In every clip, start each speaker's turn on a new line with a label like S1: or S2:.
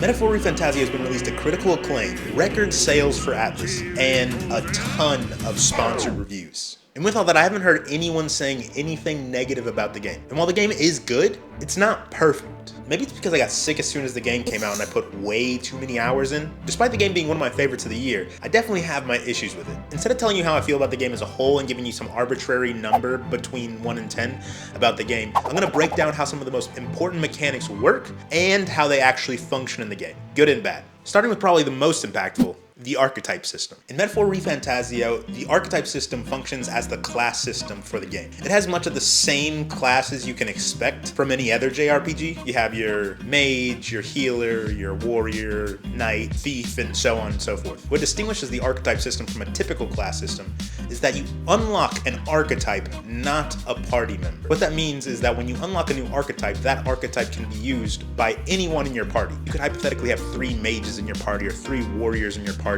S1: Metaphor Refantazio has been released to critical acclaim, record sales for Atlas, and a ton of sponsored reviews. And with all that, I haven't heard anyone saying anything negative about the game. And while the game is good, it's not perfect. Maybe it's because I got sick as soon as the game came out and I put way too many hours in. Despite the game being one of my favorites of the year, I definitely have my issues with it. Instead of telling you how I feel about the game as a whole and giving you some arbitrary number between 1 and 10 about the game, I'm going to break down how some of the most important mechanics work and how they actually function in the game, good and bad. Starting with probably the most impactful, the Archetype System. In Metaphor Refantazio, the Archetype System functions as the class system for the game. It has much of the same classes you can expect from any other JRPG. You have your mage, your healer, your warrior, knight, thief, and so on and so forth. What distinguishes the Archetype System from a typical class system is that you unlock an archetype, not a party member. What that means is that when you unlock a new archetype, that archetype can be used by anyone in your party. You could hypothetically have 3 mages in your party or 3 warriors in your party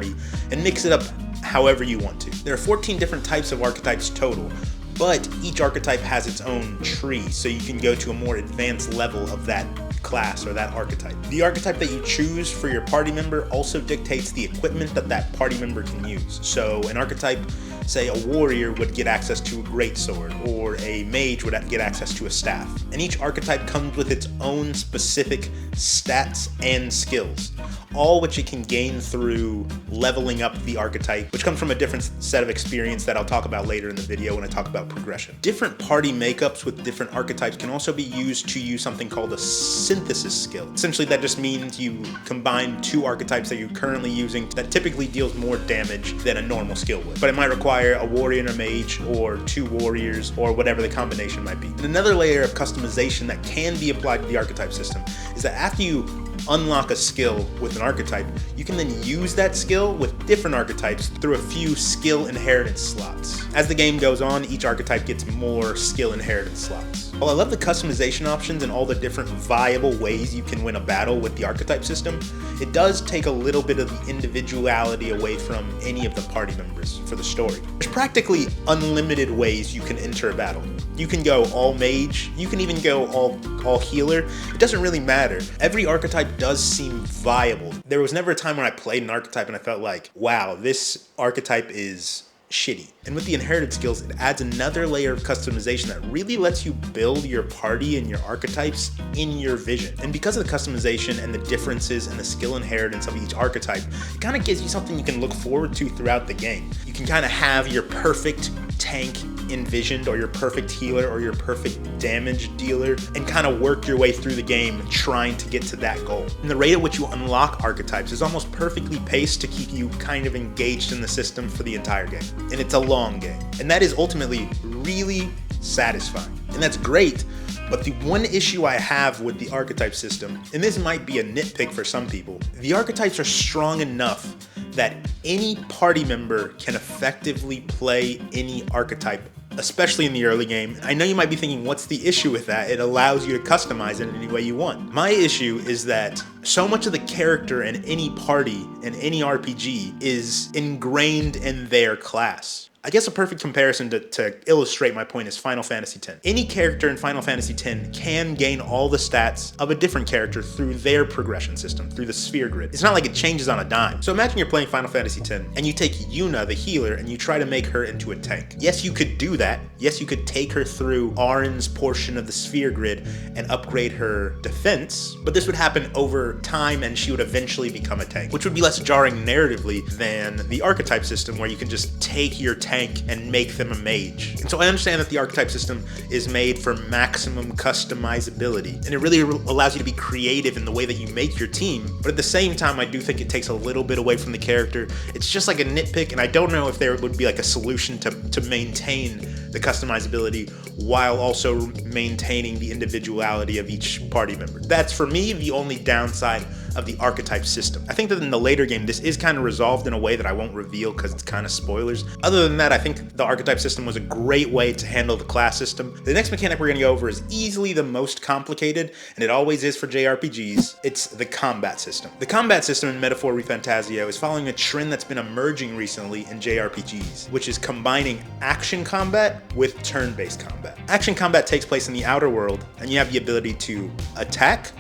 S1: and mix it up however you want to. There are 14 different types of archetypes total, but each archetype has its own tree, so you can go to a more advanced level of that class or that archetype. The archetype that you choose for your party member also dictates the equipment that that party member can use. So an archetype, say a warrior, would get access to a greatsword, or a mage would get access to a staff. And each archetype comes with its own specific stats and skills, all which it can gain through leveling up the archetype, which comes from a different set of experience that I'll talk about later in the video when I talk about progression. Different party makeups with different archetypes can also be used to use something called a synthesis skill. Essentially, that just means you combine 2 archetypes that you're currently using that typically deals more damage than a normal skill would. But it might require a warrior and a mage, or 2 warriors, or whatever the combination might be. And another layer of customization that can be applied to the archetype system is that after you unlock a skill with an archetype, you can then use that skill with different archetypes through a few skill inheritance slots. As the game goes on, each archetype gets more skill inheritance slots. While I love the customization options and all the different viable ways you can win a battle with the archetype system, it does take a little bit of the individuality away from any of the party members for the story. There's practically unlimited ways you can enter a battle. You can go all mage, you can even go all healer. It doesn't really matter. Every archetype does seem viable. There was never a time when I played an archetype and I felt like, wow, this archetype is shitty. And with the inherited skills, it adds another layer of customization that really lets you build your party and your archetypes in your vision. And because of the customization and the differences and the skill inheritance of each archetype, it kind of gives you something you can look forward to throughout the game. You can kind of have your perfect tank envisioned, or your perfect healer, or your perfect damage dealer, and kind of work your way through the game trying to get to that goal. And the rate at which you unlock archetypes is almost perfectly paced to keep you kind of engaged in the system for the entire game. And it's a long game. And that is ultimately really satisfying. And that's great, but the one issue I have with the archetype system, and this might be a nitpick for some people, the archetypes are strong enough that any party member can effectively play any archetype, especially in the early game. I know you might be thinking, what's the issue with that? It allows you to customize it in any way you want. My issue is that so much of the character in any party in any RPG is ingrained in their class. I guess a perfect comparison to illustrate my point is Final Fantasy X. Any character in Final Fantasy X can gain all the stats of a different character through their progression system, through the sphere grid. It's not like it changes on a dime. So imagine you're playing Final Fantasy X and you take Yuna, the healer, and you try to make her into a tank. Yes, you could do that. Yes, you could take her through Auron's portion of the sphere grid and upgrade her defense, but this would happen over time and she would eventually become a tank, which would be less jarring narratively than the archetype system, where you can just take your tank and make them a mage. And so I understand that the archetype system is made for maximum customizability, and it really allows you to be creative in the way that you make your team, but at the same time I do think it takes a little bit away from the character. It's just like a nitpick, and I don't know if there would be like a solution to maintain the customizability while also maintaining the individuality of each party member. That's, for me, the only downside of the archetype system. I think that in the later game, this is kind of resolved in a way that I won't reveal because it's kind of spoilers. Other than that, I think the archetype system was a great way to handle the class system. The next mechanic we're going to go over is easily the most complicated, and it always is for JRPGs. It's the combat system. The combat system in Metaphor Refantazio is following a trend that's been emerging recently in JRPGs, which is combining action combat with turn-based combat. Action combat takes place in the outer world, and you have the ability to attack,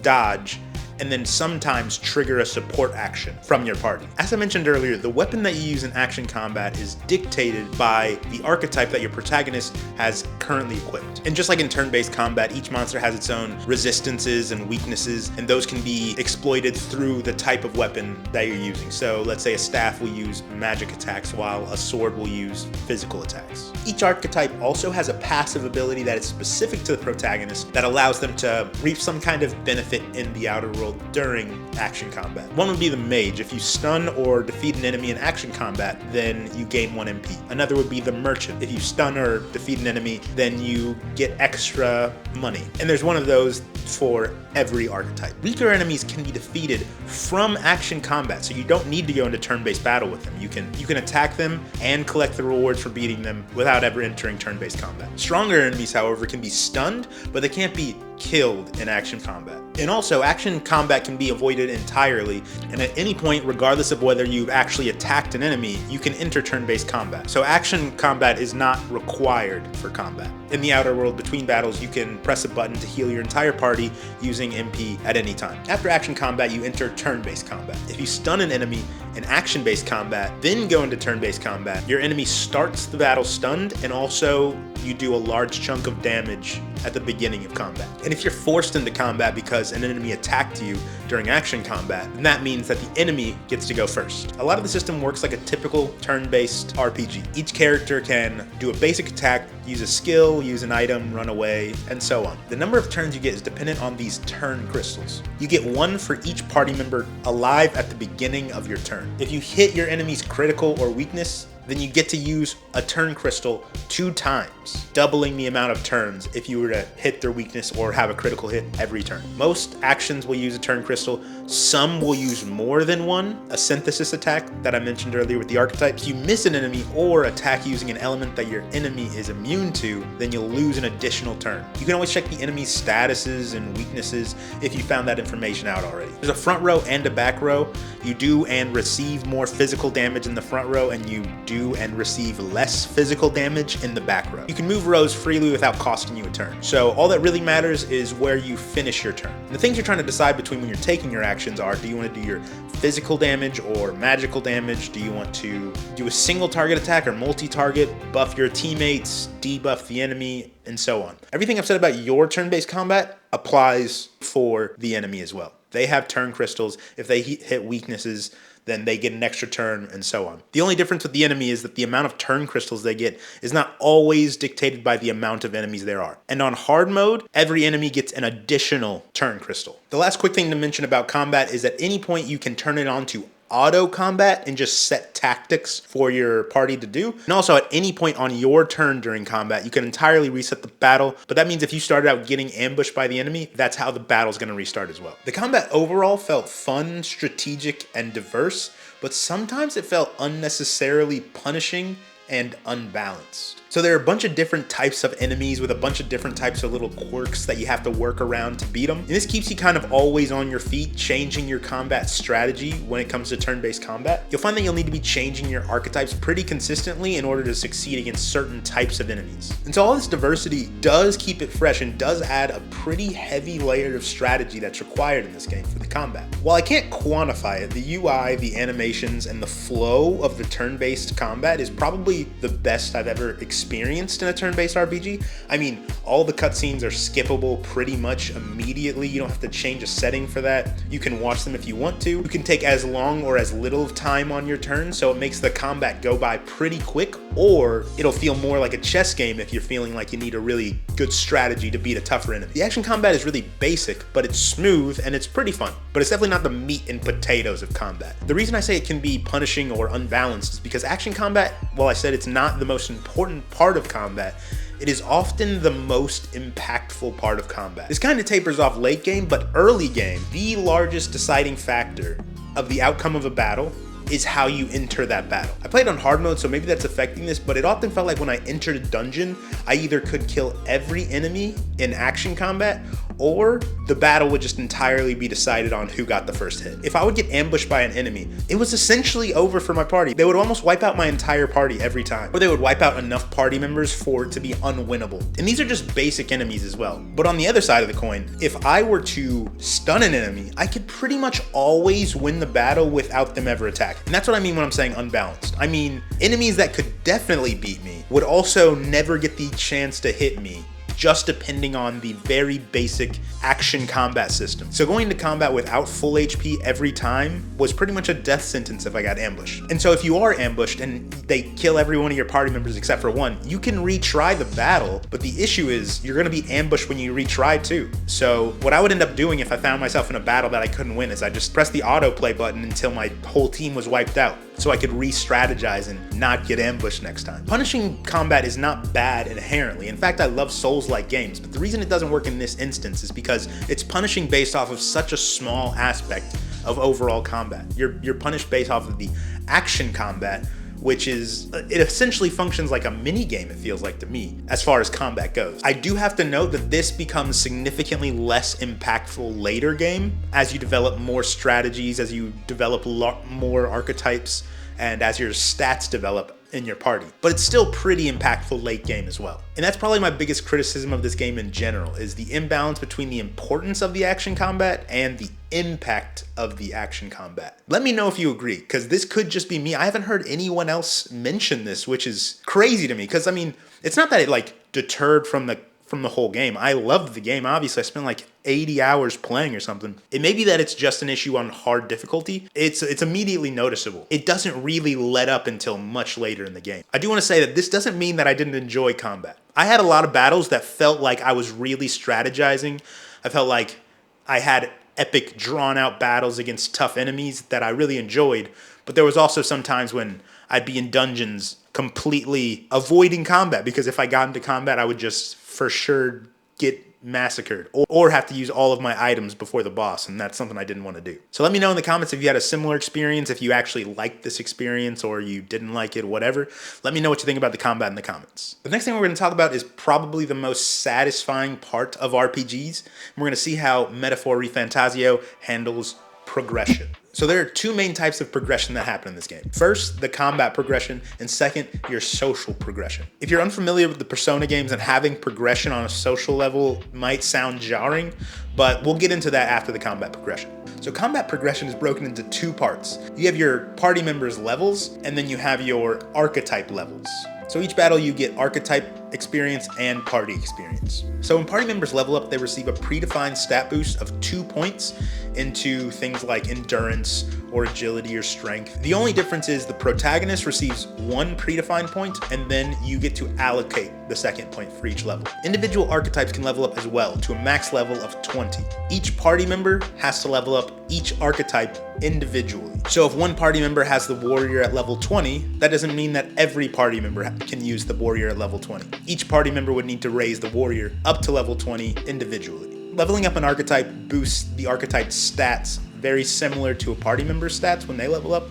S1: dodge, and then sometimes trigger a support action from your party. As I mentioned earlier, the weapon that you use in action combat is dictated by the archetype that your protagonist has currently equipped. And just like in turn-based combat, each monster has its own resistances and weaknesses, and those can be exploited through the type of weapon that you're using. So let's say a staff will use magic attacks while a sword will use physical attacks. Each archetype also has a passive ability that is specific to the protagonist that allows them to reap some kind of benefit in the outer world during action combat. One would be the mage. If you stun or defeat an enemy in action combat, then you gain 1 MP. Another would be the merchant. If you stun or defeat an enemy, then you get extra money. And there's one of those for every archetype. Weaker enemies can be defeated from action combat, so you don't need to go into turn-based battle with them. You can attack them and collect the rewards for beating them without ever entering turn-based combat. Stronger enemies, however, can be stunned, but they can't be killed in action combat. And also, action combat can be avoided entirely, and at any point, regardless of whether you've actually attacked an enemy, you can enter turn-based combat. So action combat is not required for combat. In the outer world, between battles, you can press a button to heal your entire party using MP at any time. After action combat, you enter turn-based combat. If you stun an enemy in action-based combat, then go into turn-based combat, your enemy starts the battle stunned, and also you do a large chunk of damage at the beginning of combat. And if you're forced into combat because an enemy attacked you during action combat, then that means that the enemy gets to go first. A lot of the system works like a typical turn-based RPG. Each character can do a basic attack, use a skill, use an item, run away, and so on. The number of turns you get is dependent on these turn crystals. You get 1 for each party member alive at the beginning of your turn. If you hit your enemy's critical or weakness, then you get to use a turn crystal 2 times, doubling the amount of turns if you were to hit their weakness or have a critical hit every turn. Most actions will use a turn crystal. Some will use more than one. A synthesis attack that I mentioned earlier with the archetypes. If you miss an enemy or attack using an element that your enemy is immune to, then you'll lose an additional turn. You can always check the enemy's statuses and weaknesses if you found that information out already. There's a front row and a back row. You do and receive more physical damage in the front row, and you do and receive less physical damage in the back row. You can move rows freely without costing you a turn. So all that really matters is where you finish your turn. The things you're trying to decide between when you're taking your actions are, do you want to do your physical damage or magical damage? Do you want to do a single target attack or multi-target, buff your teammates, debuff the enemy, and so on? Everything I've said about your turn-based combat applies for the enemy as well. They have turn crystals. If they hit weaknesses, then they get an extra turn, and so on. The only difference with the enemy is that the amount of turn crystals they get is not always dictated by the amount of enemies there are. And on hard mode, every enemy gets an additional turn crystal. The last quick thing to mention about combat is at any point you can turn it on to auto combat and just set tactics for your party to do. And also at any point on your turn during combat, you can entirely reset the battle, but that means if you started out getting ambushed by the enemy, that's how the battle's going to restart as well. The combat overall felt fun, strategic, and diverse, but sometimes it felt unnecessarily punishing and unbalanced. So there are a bunch of different types of enemies with a bunch of different types of little quirks that you have to work around to beat them. And this keeps you kind of always on your feet, changing your combat strategy when it comes to turn-based combat. You'll find that you'll need to be changing your archetypes pretty consistently in order to succeed against certain types of enemies. And so all this diversity does keep it fresh and does add a pretty heavy layer of strategy that's required in this game for the combat. While I can't quantify it, the UI, the animations, and the flow of the turn-based combat is probably the best I've ever experienced in a turn-based RPG. I mean, all the cutscenes are skippable pretty much immediately. You don't have to change a setting for that. You can watch them if you want to. You can take as long or as little of time on your turn, so it makes the combat go by pretty quick, or it'll feel more like a chess game if you're feeling like you need a really good strategy to beat a tougher enemy. The action combat is really basic, but it's smooth and it's pretty fun, but it's definitely not the meat and potatoes of combat. The reason I say it can be punishing or unbalanced is because action combat, while I said it's not the most important part of combat, it is often the most impactful part of combat. This kind of tapers off late game, but early game, the largest deciding factor of the outcome of a battle is how you enter that battle. I played on hard mode, so maybe that's affecting this, but it often felt like when I entered a dungeon, I either could kill every enemy in action combat, or the battle would just entirely be decided on who got the first hit. If I would get ambushed by an enemy, it was essentially over for my party. They would almost wipe out my entire party every time, or they would wipe out enough party members for it to be unwinnable. And these are just basic enemies as well. But on the other side of the coin, if I were to stun an enemy, I could pretty much always win the battle without them ever attacking. And that's what I mean when I'm saying unbalanced. I mean, enemies that could definitely beat me would also never get the chance to hit me, just depending on the very basic action combat system. So going into combat without full HP every time was pretty much a death sentence if I got ambushed. And so if you are ambushed and they kill every one of your party members except for one, you can retry the battle, but the issue is you're gonna be ambushed when you retry too. So what I would end up doing if I found myself in a battle that I couldn't win is I just press the autoplay button until my whole team was wiped out, so I could re-strategize and not get ambushed next time. Punishing combat is not bad inherently. In fact, I love Souls-like games, but the reason it doesn't work in this instance is because it's punishing based off of such a small aspect of overall combat. You're punished based off of the action combat, which is, it essentially functions like a mini game, it feels like to me, as far as combat goes. I do have to note that this becomes significantly less impactful later game as you develop more strategies, as you develop more archetypes, and as your stats develop in your party. But it's still pretty impactful late game as well. And that's probably my biggest criticism of this game in general, is the imbalance between the importance of the action combat and the impact of the action combat. Let me know if you agree, because this could just be me. I haven't heard anyone else mention this, which is crazy to me, because I mean, it's not that it like deterred from the whole game. I loved the game, obviously. I spent like 80 hours playing or something. It may be that it's just an issue on hard difficulty. It's immediately noticeable. It doesn't really let up until much later in the game. I do want to say that this doesn't mean that I didn't enjoy combat. I had a lot of battles that felt like I was really strategizing. I felt like I had epic drawn out battles against tough enemies that I really enjoyed. But there was also some times when I'd be in dungeons completely avoiding combat, because if I got into combat, I would just for sure get massacred or have to use all of my items before the boss, and that's something I didn't want to do. So let me know in the comments if you had a similar experience, if you actually liked this experience or you didn't like it, whatever. Let me know what you think about the combat in the comments. The next thing we're going to talk about is probably the most satisfying part of RPGs. We're going to see how Metaphor Refantazio handles progression. So there are two main types of progression that happen in this game. First, the combat progression, and second, your social progression. If you're unfamiliar with the Persona games, and having progression on a social level might sound jarring, but we'll get into that after the combat progression. So combat progression is broken into two parts. You have your party members' levels, and then you have your archetype levels. So each battle you get archetype experience and party experience. So when party members level up, they receive a predefined stat boost of 2 points into things like endurance or agility or strength. The only difference is the protagonist receives 1 predefined point, and then you get to allocate the second point for each level. Individual archetypes can level up as well to a max level of 20. Each party member has to level up each archetype individually. So if one party member has the warrior at level 20, that doesn't mean that every party member can use the warrior at level 20. Each party member would need to raise the warrior up to level 20 individually. Leveling up an archetype boosts the archetype's stats, very similar to a party member's stats when they level up,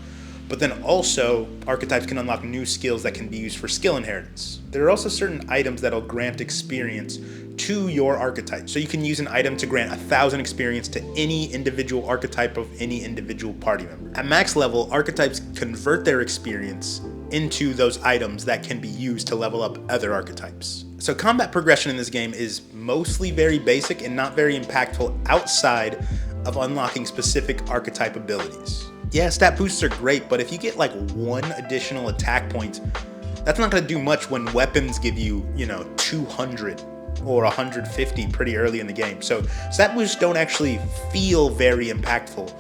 S1: but then also archetypes can unlock new skills that can be used for skill inheritance. There are also certain items that'll grant experience to your archetype. So you can use an item to grant 1,000 experience to any individual archetype of any individual party member. At max level, archetypes convert their experience into those items that can be used to level up other archetypes. So combat progression in this game is mostly very basic and not very impactful outside of unlocking specific archetype abilities. Yeah, stat boosts are great, but if you get like 1 additional attack point, that's not going to do much when weapons give you, 200 or 150 pretty early in the game. So stat boosts don't actually feel very impactful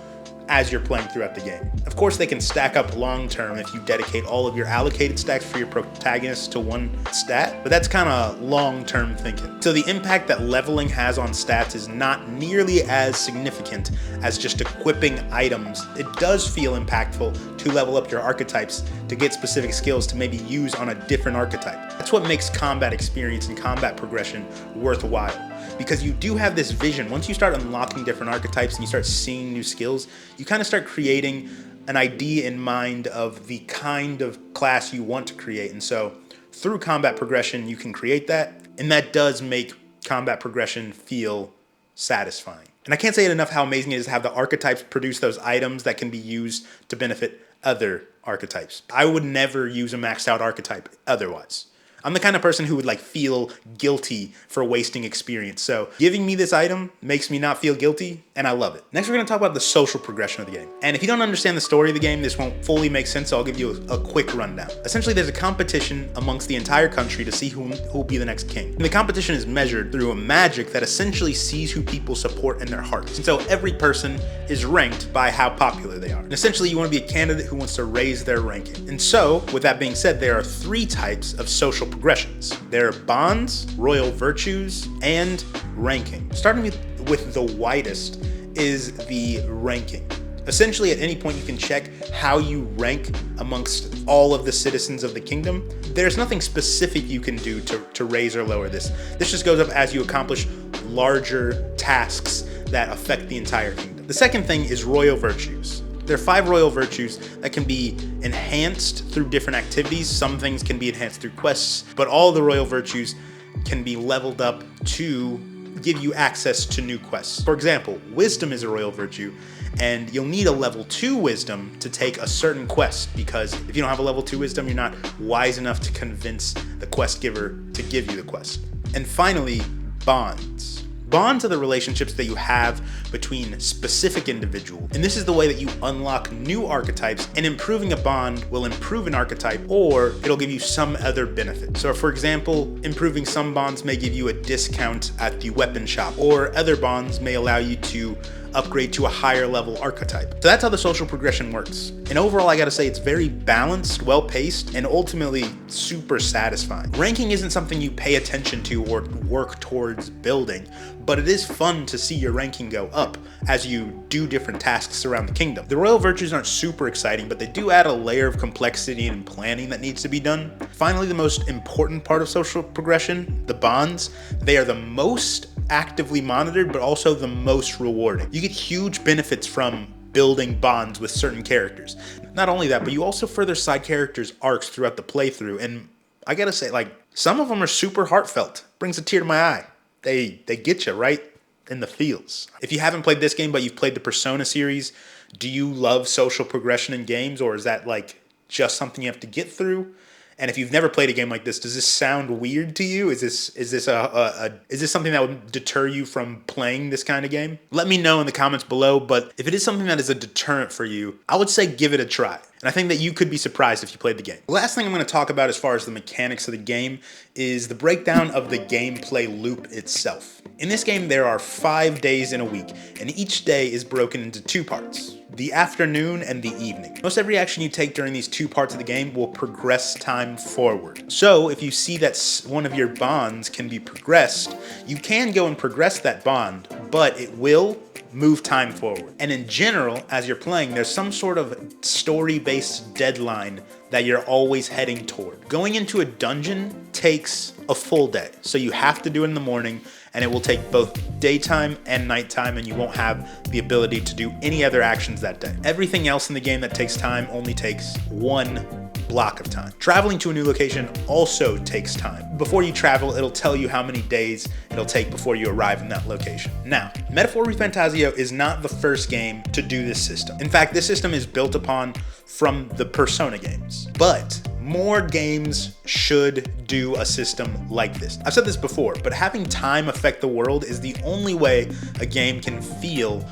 S1: as you're playing throughout the game. Of course, they can stack up long term if you dedicate all of your allocated stacks for your protagonist to one stat, but that's kind of long term thinking. So the impact that leveling has on stats is not nearly as significant as just equipping items. It does feel impactful to level up your archetypes to get specific skills to maybe use on a different archetype. That's what makes combat experience and combat progression worthwhile, because you do have this vision. Once you start unlocking different archetypes and you start seeing new skills, you kind of start creating an idea in mind of the kind of class you want to create. And so through combat progression, you can create that. And that does make combat progression feel satisfying. And I can't say it enough how amazing it is to have the archetypes produce those items that can be used to benefit other archetypes. I would never use a maxed out archetype otherwise. I'm the kind of person who would like feel guilty for wasting experience. So giving me this item makes me not feel guilty, and I love it. Next, we're going to talk about the social progression of the game. And if you don't understand the story of the game, this won't fully make sense, so I'll give you a quick rundown. Essentially, there's a competition amongst the entire country to see who will be the next king. And the competition is measured through a magic that essentially sees who people support in their hearts. And so every person is ranked by how popular they are. And essentially, you want to be a candidate who wants to raise their ranking. And so, with that being said, there are 3 types of social progressions. There are bonds, royal virtues, and ranking. Starting with the widest is the ranking. Essentially, at any point you can check how you rank amongst all of the citizens of the kingdom. There's nothing specific you can do to raise or lower this. This just goes up as you accomplish larger tasks that affect the entire kingdom. The second thing is royal virtues. There are 5 royal virtues that can be enhanced through different activities. Some things can be enhanced through quests, but all the royal virtues can be leveled up to give you access to new quests. For example, wisdom is a royal virtue, and you'll need a level 2 wisdom to take a certain quest, because if you don't have a level 2 wisdom, you're not wise enough to convince the quest giver to give you the quest. And finally, bonds. Bonds are the relationships that you have between specific individuals. And this is the way that you unlock new archetypes, and improving a bond will improve an archetype, or it'll give you some other benefit. So for example, improving some bonds may give you a discount at the weapon shop, or other bonds may allow you to upgrade to a higher level archetype. So that's how the social progression works. And overall, I gotta say, it's very balanced, well-paced, and ultimately super satisfying. Ranking isn't something you pay attention to or work towards building, but it is fun to see your ranking go up as you do different tasks around the kingdom. The royal virtues aren't super exciting, but they do add a layer of complexity and planning that needs to be done. Finally, the most important part of social progression, the bonds, they are the most actively monitored, but also the most rewarding. You get huge benefits from building bonds with certain characters. Not only that, but you also further side characters' arcs throughout the playthrough, and I gotta say, like, some of them are super heartfelt. Brings a tear to my eye. They get you right in the feels. If you haven't played this game, but you've played the Persona series, do you love social progression in games, or is that like just something you have to get through? And if you've never played a game like this, does this sound weird to you? Is this something that would deter you from playing this kind of game? Let me know in the comments below, but if it is something that is a deterrent for you, I would say give it a try. And I think that you could be surprised if you played the game. The last thing I'm going to talk about as far as the mechanics of the game is the breakdown of the gameplay loop itself. In this game, there are 5 days in a week, and each day is broken into 2 parts. The afternoon and the evening. Most every action you take during these 2 parts of the game will progress time forward. So if you see that one of your bonds can be progressed, you can go and progress that bond, but it will move time forward. And in general, as you're playing, there's some sort of story-based deadline that you're always heading toward. Going into a dungeon takes a full day, so you have to do it in the morning, and it will take both daytime and nighttime, and you won't have the ability to do any other actions that day. Everything else in the game that takes time only takes 1 block of time. Traveling to a new location also takes time. Before you travel, it'll tell you how many days it'll take before you arrive in that location. Now, Metaphor Refantazio is not the first game to do this system. In fact, this system is built upon from the Persona games. But more games should do a system like this. I've said this before, but having time affect the world is the only way a game can feel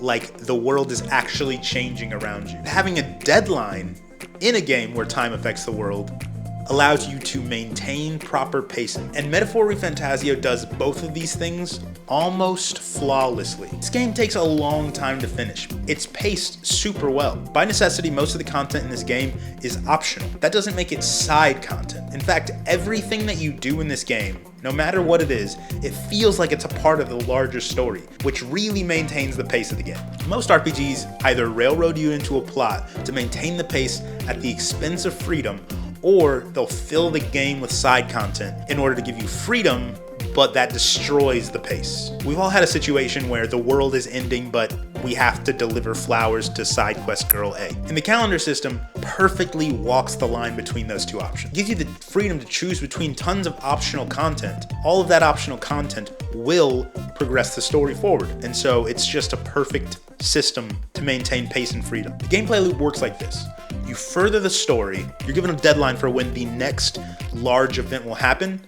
S1: like the world is actually changing around you. Having a deadline in a game where time affects the world allows you to maintain proper pacing. And Metaphor Refantazio does both of these things almost flawlessly. This game takes a long time to finish. It's paced super well. By necessity, most of the content in this game is optional. That doesn't make it side content. In fact, everything that you do in this game, no matter what it is, it feels like it's a part of the larger story, which really maintains the pace of the game. Most RPGs either railroad you into a plot to maintain the pace at the expense of freedom, or they'll fill the game with side content in order to give you freedom, but that destroys the pace. We've all had a situation where the world is ending, but we have to deliver flowers to side quest girl A. And the calendar system perfectly walks the line between those two options. It gives you the freedom to choose between tons of optional content. All of that optional content will progress the story forward. And so it's just a perfect system to maintain pace and freedom. The gameplay loop works like this. You further the story, you're given a deadline for when the next large event will happen,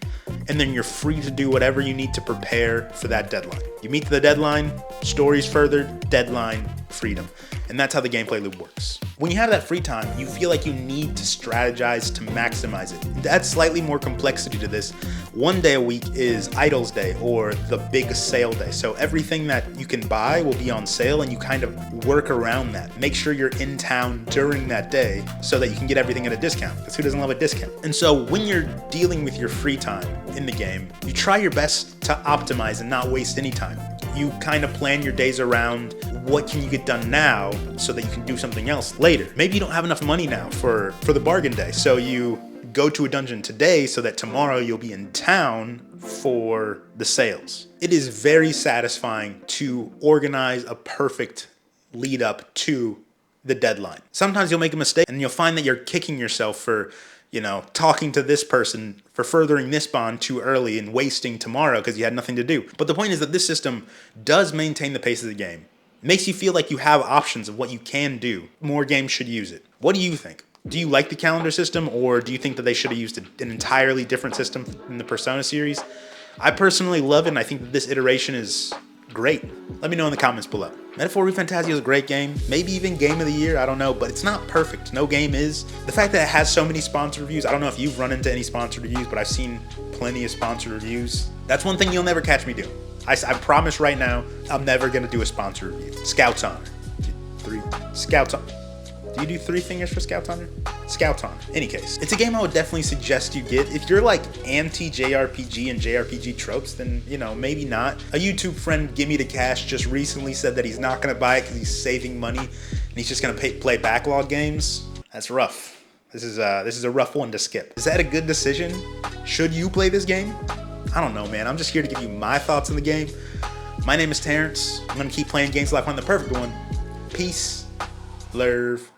S1: and then you're free to do whatever you need to prepare for that deadline. You meet the deadline, story's furthered, deadline, freedom. And that's how the gameplay loop works. When you have that free time, you feel like you need to strategize to maximize it. That's slightly more complexity to this. One day a week is Idles Day or the big sale day. So everything that you can buy will be on sale and you kind of work around that. Make sure you're in town during that day so that you can get everything at a discount, because who doesn't love a discount? And so when you're dealing with your free time in the game, you try your best to optimize and not waste any time. You kind of plan your days around what can you get done now so that you can do something else later. Maybe you don't have enough money now for the bargain day, so you go to a dungeon today so that tomorrow you'll be in town for the sales. It is very satisfying to organize a perfect lead up to the deadline. Sometimes you'll make a mistake and you'll find that you're kicking yourself for, talking to this person, for furthering this bond too early and wasting tomorrow because you had nothing to do. But the point is that this system does maintain the pace of the game. It makes you feel like you have options of what you can do. More games should use it. What do you think? Do you like the calendar system, or do you think that they should have used an entirely different system in the Persona series? I personally love it, and I think that this iteration is great. Let me know in the comments below. Metaphor Refantazio is a great game, maybe even game of the year, I don't know, but it's not perfect. No game is. The fact that it has so many sponsored reviews, I don't know if you've run into any sponsored reviews, but I've seen plenty of sponsored reviews. That's one thing you'll never catch me doing. I promise right now, I'm never gonna do a sponsored review. Scouts Honor. 3. Scouts Honor. Do you do 3 fingers for Scouts Honor? Scouts Honor. Any case, it's a game I would definitely suggest you get. If you're like anti-JRPG and JRPG tropes, then, maybe not. A YouTube friend, Gimme the Cash, just recently said that he's not gonna buy it because he's saving money and he's just gonna play backlog games. That's rough. This is a rough one to skip. Is that a good decision? Should you play this game? I don't know, man. I'm just here to give you my thoughts on the game. My name is Terrence. I'm gonna keep playing games till I find the perfect one. Peace. Love.